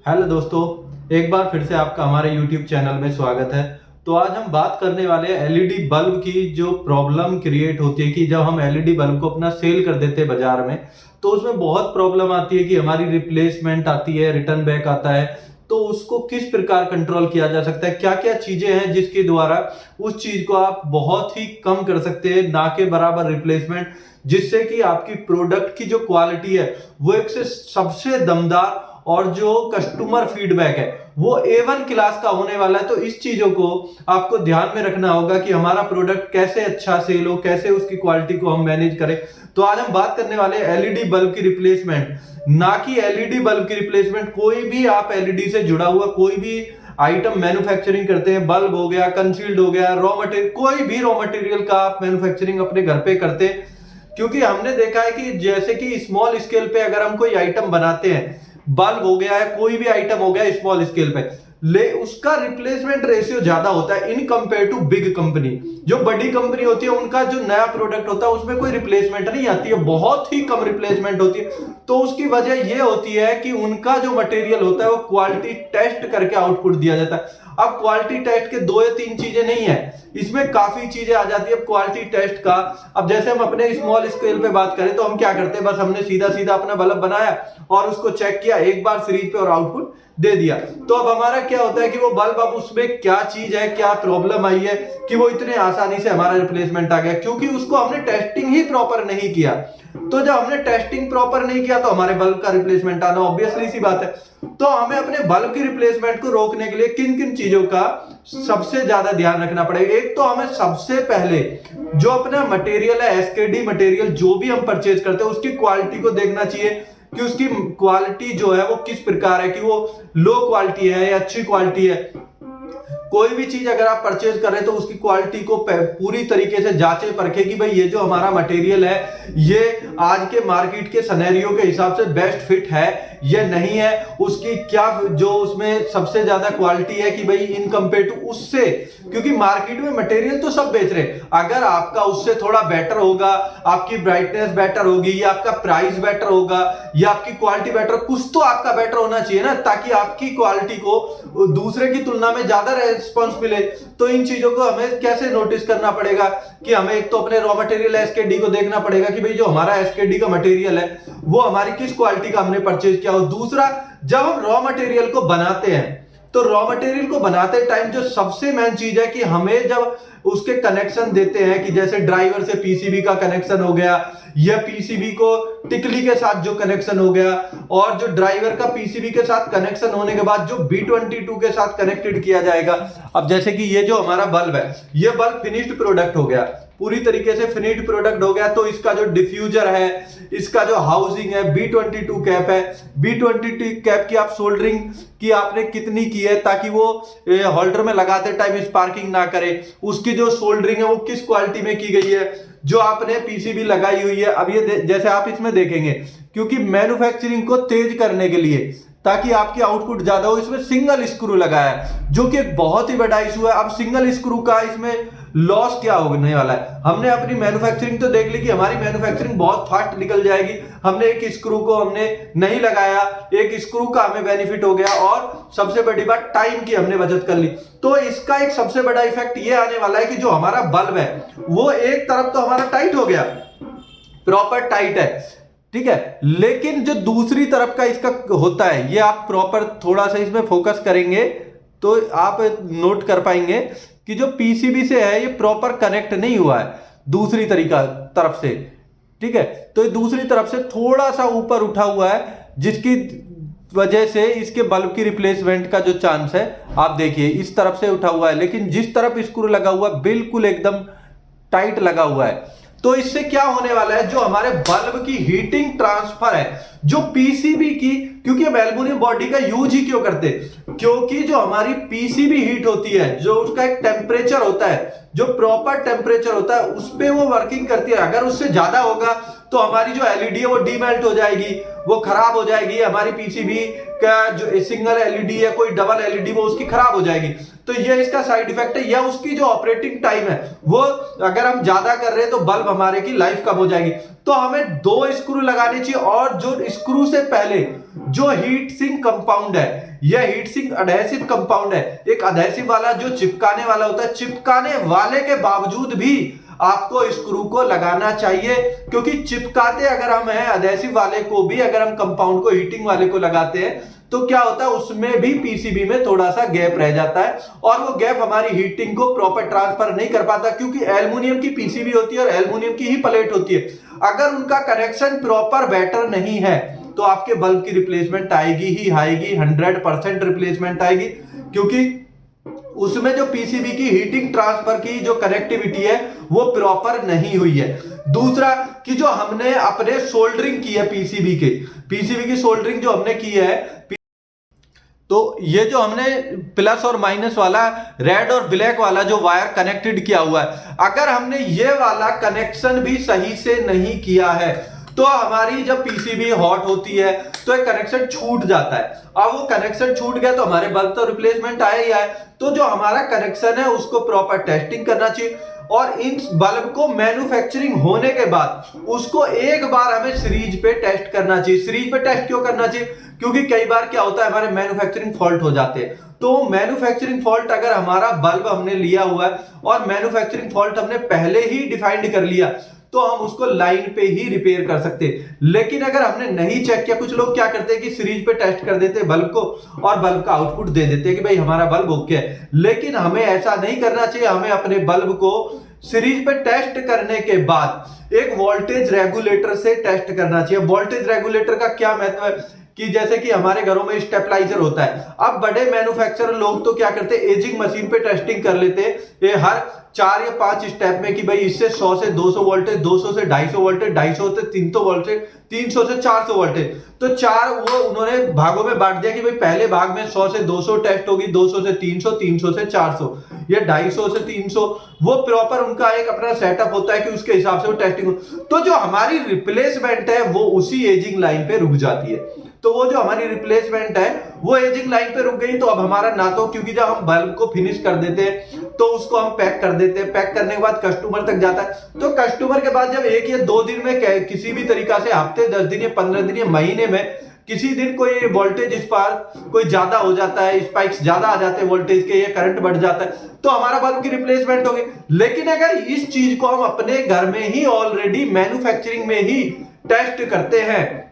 Hello दोस्तों, एक बार फिर से आपका हमारे YouTube चैनल में स्वागत है। तो आज हम बात करने वाले हैं एलईडी बल्ब की जो प्रॉब्लम क्रिएट होती है कि जब हम एलईडी बल्ब को अपना सेल कर देते हैं बाजार में, तो उसमें बहुत प्रॉब्लम आती है कि हमारी रिप्लेसमेंट आती है, रिटर्न बैक आता है। तो उसको किस प्रकार कंट्रोल किया जा सकता है, क्या क्या चीजें हैं जिसके द्वारा उस चीज को आप बहुत ही कम कर सकते हैं, ना के बराबर रिप्लेसमेंट, जिससे कि आपकी प्रोडक्ट की जो क्वालिटी है वो एक से सबसे दमदार और जो कस्टमर फीडबैक है वो A1 क्लास का होने वाला है। तो इस चीजों को आपको ध्यान में रखना होगा कि हमारा प्रोडक्ट कैसे अच्छा सेल हो, कैसे उसकी क्वालिटी को हम मैनेज करें। तो आज हम बात करने वाले हैं एलईडी बल्ब की रिप्लेसमेंट, ना कि एलईडी बल्ब की रिप्लेसमेंट। कोई भी आप एलईडी से जुड़ा हुआ कोई भी आइटम मैन्युफैक्चरिंग करते हैं, बल्ब हो गया, कंसील्ड हो गया, रॉ मटेरियल, कोई भी रॉ मटेरियल का आप मैन्युफैक्चरिंग अपने घर पे करते हैं, क्योंकि हमने देखा है कि जैसे कि स्मॉल स्केल पे अगर हम कोई आइटम बनाते हैं, बल्ब हो गया है, कोई भी आइटम हो गया स्मॉल स्केल पे, ले उसका रिप्लेसमेंट रेशियो ज्यादा होता है in compare to big company. जो बड़ी कंपनी होती है उनका जो नया प्रोडक्ट होता है उसमें कोई रिप्लेसमेंट नहीं आती है, बहुत ही कम रिप्लेसमेंट होती है। तो उसकी वजह यह होती है कि उनका जो मटेरियल होता है वो क्वालिटी टेस्ट करके आउटपुट दिया जाता है। अब क्वालिटी टेस्ट के दो या तीन चीजें नहीं है, इसमें काफी चीजें आ जाती है क्वालिटी टेस्ट का। अब जैसे हम अपने स्मॉल स्केल पे बात करें तो हम क्या करते हैं, बस हमने सीधा सीधा अपना बल्ब बनाया और उसको चेक किया एक बार सीरीज पे और आउटपुट दे दिया। तो अब हमारा क्या होता है कि वो बल्ब, अब उसमें क्या चीज है, क्या प्रॉब्लम आई है कि वो इतने आसानी से हमारा रिप्लेसमेंट आ गया, क्योंकि उसको हमने टेस्टिंग ही प्रॉपर नहीं किया। तो जब हमने टेस्टिंग प्रॉपर नहीं किया तो हमारे बल्ब का रिप्लेसमेंट आना ऑब्वियसली सी बात है। तो हमें अपने बल्ब की रिप्लेसमेंट को रोकने के लिए किन किन चीजों का सबसे ज्यादा ध्यान रखना पड़ेगा। एक तो हमें सबसे पहले जो अपना मटेरियल है, एसकेडी मटेरियल जो भी हम परचेज करते हैं, उसकी क्वालिटी को देखना चाहिए कि उसकी क्वालिटी जो है वो किस प्रकार है, कि वो लो क्वालिटी है या अच्छी क्वालिटी है। कोई भी चीज अगर आप परचेज कर रहे हैं तो उसकी क्वालिटी को पूरी तरीके से जांचे परखे कि भाई ये जो हमारा मटेरियल है ये आज के मार्केट के सिनेरियो के हिसाब से बेस्ट फिट है या नहीं है, उसकी क्या जो उसमें सबसे ज्यादा क्वालिटी है कि भाई इन कंपेयर टू उससे, क्योंकि मार्केट में मटेरियल तो सब बेच रहे हैं, अगर आपका उससे थोड़ा बेटर होगा, आपकी ब्राइटनेस बेटर होगी या आपका प्राइस बेटर होगा या आपकी क्वालिटी बेटर, कुछ तो आपका बेटर होना चाहिए ना, ताकि आपकी क्वालिटी को दूसरे की तुलना में ज्यादा रिस्पॉन्स मिले। तो इन चीजों को हमें कैसे नोटिस करना पड़ेगा कि हमें एक तो अपने रॉ मटेरियल एसकेडी को देखना पड़ेगा कि भाई जो हमारा एसकेडी का मटेरियल है वो हमारी किस क्वालिटी का हमने परचेज किया। और दूसरा, जब हम रॉ मटेरियल को बनाते हैं तो रॉ मटेरियल को बनाते टाइम जो सबसे मेन चीज है कि हमें जब उसके कनेक्शन देते हैं, कि जैसे ड्राइवर से पीसीबी का कनेक्शन हो गया या पीसीबी को टिकली के साथ जो कनेक्शन हो गया, और जो ड्राइवर का पीसीबी के साथ कनेक्शन होने के बाद जो B22 के साथ कनेक्टेड किया जाएगा। अब जैसे कि ये जो हमारा बल्ब है, ये बल्ब फिनिश्ड प्रोडक्ट हो गया, पूरी तरीके से फिनिश्ड प्रोडक्ट हो गया। तो इसका जो डिफ्यूजर है, इसका जो हाउसिंग है, B22 कैप है, B22 कैप की आप सोल्डरिंग की आपने कितनी की है ताकि वो होल्डर में लगाते टाइम स्पार्किंग ना करे, उसकी जो सोल्डरिंग है वो किस क्वालिटी में की गई है, जो आपने पीसीबी लगाई हुई है। अब ये जैसे आप इसमें देखेंगे, क्योंकि मैन्युफैक्चरिंग को तेज करने के लिए ताकि आपकी आउटपुट ज्यादा हो, इसमें सिंगल स्क्रू लगाया है, जो कि एक बहुत ही बड़ा इशू है। अब सिंगल स्क्रू का इसमें लॉस क्या होने वाला है, हमने अपनी मैन्युफैक्चरिंग तो देख ली कि हमारी मैन्युफैक्चरिंग बहुत फास्ट निकल जाएगी, हमने एक स्क्रू को हमने नहीं लगाया, एक स्क्रू का हमें बेनिफिट हो गया, और सबसे बड़ी बात टाइम की हमने बचत कर ली। तो इसका एक सबसे बड़ा इफेक्ट ये आने वाला है कि जो हमारा बल्ब है वो एक तरफ तो हमारा टाइट हो गया, प्रॉपर टाइट है, ठीक है, लेकिन जो दूसरी तरफ का इसका होता है, ये आप प्रॉपर थोड़ा सा इसमें फोकस करेंगे तो आप नोट कर पाएंगे कि जो पीसीबी से है ये प्रॉपर कनेक्ट नहीं हुआ है दूसरी तरफ से, ठीक है। तो ये दूसरी तरफ से थोड़ा सा ऊपर उठा हुआ है, जिसकी वजह से इसके बल्ब की रिप्लेसमेंट का जो चांस है, आप देखिए इस तरफ से उठा हुआ है, लेकिन जिस तरफ स्क्रू लगा हुआ है बिल्कुल एकदम टाइट लगा हुआ है। तो इससे क्या होने वाला है, जो हमारे बल्ब की हीटिंग ट्रांसफर है, जो पीसीबी की, क्योंकि हम एल्युमिनियम बॉडी का यूज ही क्यों करते, क्योंकि जो हमारी पीसीबी हीट होती है, जो उसका एक टेम्परेचर होता है, जो प्रॉपर टेम्परेचर होता है उस पे वो वर्किंग करती है। अगर उससे ज्यादा होगा तो हमारी जो एलईडी है वो डीमेल्ट हो जाएगी, वो खराब हो जाएगी, हमारी पीसीबी का जो सिंगल एलईडी है, कोई डबल एलईडी, वो उसकी खराब हो जाएगी। तो ये इसका साइड इफेक्ट है, या उसकी जो ऑपरेटिंग टाइम है वो अगर हम ज्यादा कर रहे हैं तो बल्ब हमारे की लाइफ कम हो जाएगी। तो हमें 2 स्क्रू लगाने चाहिए, और जो स्क्रू से पहले जो हीट सिंक कंपाउंड है, यह हीट सिंक अडहेसिव कंपाउंड है। एक अडहेसिव वाला जो चिपकाने वाला होता है, चिपकाने वाले के बावजूद भी आपको स्क्रू को लगाना चाहिए, क्योंकि चिपकाते अगर हम हैं अडहेसिव वाले को भी, अगर हम कंपाउंड को हीटिंग वाले को लगाते हैं तो क्या होता है, उसमें भी पीसीबी में थोड़ा सा गैप रह जाता है और वो गैप हमारी हीटिंग को प्रॉपर ट्रांसफर नहीं कर पाता, क्योंकि एल्युमिनियम की पीसीबी होती है और एल्युमिनियम की ही प्लेट होती है। अगर उनका कनेक्शन प्रॉपर बेटर नहीं है तो आपके बल्ब की रिप्लेसमेंट आएगी ही आएगी, 100% रिप्लेसमेंट आएगी, क्योंकि उसमें जो पीसीबी की हीटिंग ट्रांसफर की जो कनेक्टिविटी है वो प्रॉपर नहीं हुई है। दूसरा कि जो हमने अपने सोल्डरिंग की है पीसीबी की सोल्डरिंग जो हमने की है, तो ये जो हमने प्लस और माइनस वाला रेड और ब्लैक वाला जो वायर कनेक्टेड किया हुआ है, अगर हमने ये वाला कनेक्शन भी सही से नहीं किया है तो हमारी जब पीसीबी हॉट होती है तो एक कनेक्शन छूट जाता है। अब वो कनेक्शन छूट गया तो हमारे बल्ब तो रिप्लेसमेंट आया ही आया। तो जो हमारा कनेक्शन है उसको प्रॉपर टेस्टिंग करना चाहिए और इन बल्ब को मैन्युफैक्चरिंग होने के बाद उसको एक बार हमें सीरीज पे टेस्ट करना चाहिए। सीरीज पे टेस्ट क्यों करना चाहिए? क्योंकि कई बार क्या होता है, हमारे मैन्युफैक्चरिंग फॉल्ट हो जाते हैं। तो मैन्युफैक्चरिंग फॉल्ट अगर हमारा बल्ब हमने लिया हुआ है और मैन्युफैक्चरिंग फॉल्ट हमने पहले ही डिफाइंड कर लिया तो हम उसको लाइन पे ही रिपेयर कर सकते हैं। लेकिन अगर हमने नहीं चेक किया, कुछ लोग क्या करते हैं कि सीरीज पे टेस्ट कर देते हैं बल्ब को और बल्ब का आउटपुट दे देते हैं कि भाई हमारा बल्ब ओके है। लेकिन हमें ऐसा नहीं करना चाहिए। हमें अपने बल्ब को सीरीज पे टेस्ट करने के बाद एक वोल्टेज रेगुलेटर से टेस्ट करना चाहिए। वोल्टेज रेगुलेटर का क्या महत्व है कि जैसे कि हमारे घरों में स्टेबलाइजर होता है। अब बड़े मैन्युफैक्चरर लोग तो क्या करते हैं, एजिंग मशीन पे टेस्टिंग कर लेते हैं ये हर 4 या 5 स्टेप में कि भाई इससे 100 से 200 वोल्टेज, 200 से 250 वोल्टेज, 250 से 300 वोल्टेज, 300 से 400 वोल्टेज। तो चार वो उन्होंने भागों में बांट दिया कि भाई पहले भाग में 100 से 200 टेस्ट होगी, 200 से 300, 300 से 400 या 250 से 300। वो प्रॉपर उनका एक अपना सेटअप होता है कि उसके हिसाब से वो टेस्टिंग हो। तो जो हमारी रिप्लेसमेंट है वो उसी एजिंग लाइन पे रुक जाती है। तो वो जो हमारी रिप्लेसमेंट है वो एजिंग लाइन पे रुक गई। तो अब हमारा ना तो, क्योंकि जब हम बल्ब को फिनिश कर देते हैं तो उसको हम पैक कर देते हैं, पैक करने के बाद कस्टमर तक जाता है। तो कस्टमर के बाद जब 1 या 2 दिन में किसी भी तरीका से हफ्ते, 10 दिन या 15 दिन या महीने में किसी दिन कोई वोल्टेज स्पार्क कोई ज्यादा हो जाता है, स्पाइक्स ज्यादा आ जाते हैं वोल्टेज के, ये करंट बढ़ जाता है, तो हमारा बल्ब की रिप्लेसमेंट होगी। लेकिन अगर इस चीज को हम अपने घर में ही ऑलरेडी मैन्युफैक्चरिंग में ही टेस्ट करते हैं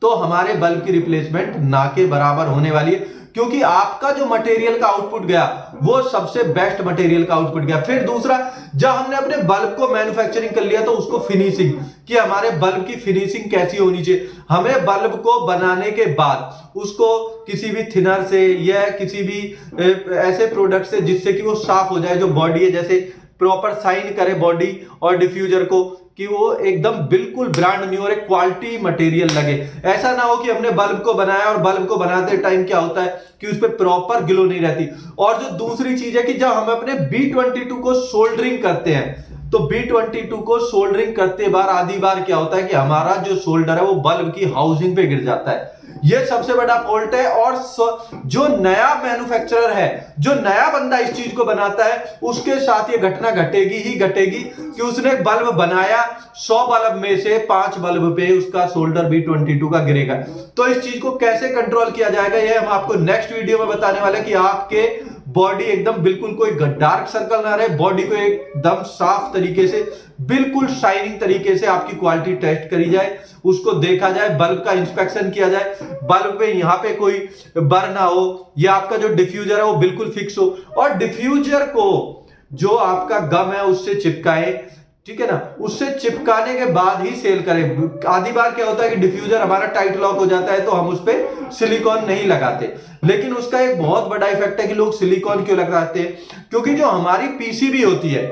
तो हमारे बल्ब की रिप्लेसमेंट ना के बराबर होने वाली है, क्योंकि आपका जो मटेरियल का आउटपुट गया वो सबसे बेस्ट मटेरियल का आउटपुट गया। फिर दूसरा, जब हमने अपने बल्ब को मैन्युफैक्चरिंग कर लिया तो उसको फिनिशिंग, कि हमारे बल्ब की फिनिशिंग कैसी होनी चाहिए। हमें बल्ब को बनाने के बाद उसको किसी भी थिनर से या किसी भी ऐसे प्रोडक्ट से जिससे कि वो साफ हो जाए, जो बॉडी है जैसे प्रॉपर साइन करे बॉडी और डिफ्यूजर को, कि वो एकदम बिल्कुल ब्रांड न्यू और एक क्वालिटी मटेरियल लगे। ऐसा ना हो कि हमने बल्ब को बनाया और बल्ब को बनाते टाइम क्या होता है कि उस पर प्रॉपर ग्लो नहीं रहती। और जो दूसरी चीज है कि जब हम अपने B22 को सोल्डरिंग करते हैं तो B22 को सोल्डरिंग करते बार आधी बार क्या होता है कि हमारा जो सोल्डर है वो बल्ब की हाउसिंग पे गिर जाता है। ये सबसे बड़ा फॉल्ट है। और जो नया मैन्युफैक्चरर है, जो नया बंदा इस चीज को बनाता है, उसके साथ ये घटना घटेगी ही घटेगी कि उसने बल्ब बनाया, 100 बल्ब में से 5 बल्ब पे उसका सोल्डर B22 का गिरेगा। तो इस चीज को कैसे कंट्रोल किया जाएगा ये हम आपको नेक्स्ट वीडियो में बताने वाले कि आपके बॉडी एकदम बिल्कुल कोई डार्क सर्कल ना रहे, बॉडी को एकदम साफ तरीके से बिल्कुल शाइनिंग तरीके से आपकी क्वालिटी टेस्ट करी जाए, उसको देखा जाए, बल्ब का इंस्पेक्शन किया जाए, बल्ब पे यहाँ पे कोई बर ना हो, या आपका जो डिफ्यूजर है वो बिल्कुल फिक्स हो। और डिफ्यूजर को जो आपका गम है उससे चिपकाए, ठीक है ना, उससे चिपकाने के बाद ही सेल करें। आधी बार क्या होता है कि डिफ्यूजर हमारा टाइट लॉक हो जाता है तो हम उस पर सिलिकॉन नहीं लगाते। लेकिन उसका एक बहुत बड़ा इफेक्ट है कि लोग सिलिकॉन क्यों लगाते हैं, क्योंकि जो हमारी पीसीबी होती है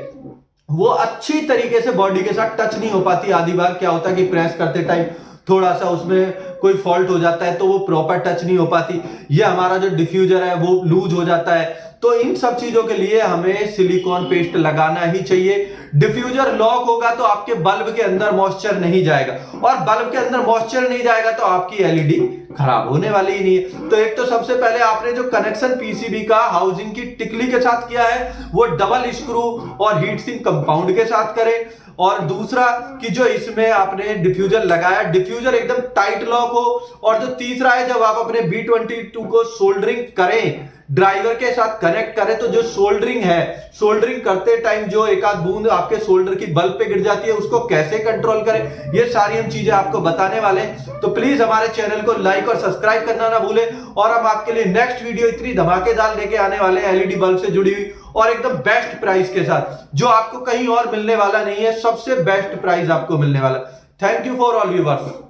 वो अच्छी तरीके से बॉडी के साथ टच नहीं हो पाती। आधी बार क्या होता है कि प्रेस करते टाइम थोड़ा सा उसमें कोई फॉल्ट हो जाता है तो वो प्रॉपर टच नहीं हो पाती, ये हमारा जो डिफ्यूजर है वो लूज हो जाता है। तो इन सब चीजों के लिए हमें सिलिकॉन पेस्ट लगाना ही चाहिए। डिफ्यूजर लॉक होगा तो आपके बल्ब के अंदर मॉइस्चर नहीं जाएगा, और बल्ब के अंदर मॉइस्चर नहीं जाएगा तो आपकी एलईडी खराब होने वाली ही नहीं है। तो एक तो सबसे पहले आपने जो कनेक्शन पीसीबी का हाउसिंग की टिकली के साथ किया है वो डबल स्क्रू और हीट सिंक कंपाउंड के साथ करें। और दूसरा कि जो इसमें आपने डिफ्यूजर लगाया, डिफ्यूजर एकदम टाइट लॉक हो। और जो तीसरा है, जब आप अपने B22 को सोल्डरिंग करें, ड्राइवर के साथ कनेक्ट करें, तो जो सोल्डरिंग है, सोल्डरिंग करते टाइम जो एक आध बूंद आपके सोल्डर की बल्ब पे गिर जाती है, उसको कैसे कंट्रोल करें, ये सारी हम चीजें आपको बताने वाले हैं। तो प्लीज हमारे चैनल को लाइक और सब्सक्राइब करना ना भूलें। और हम आपके लिए नेक्स्ट वीडियो इतनी धमाकेदार लेके आने वाले हैं एलईडी बल्ब से जुड़ी हुई और एकदम बेस्ट प्राइस के साथ, जो आपको कहीं और मिलने वाला नहीं है। सबसे बेस्ट प्राइस आपको मिलने वाला। Thank you for all viewers.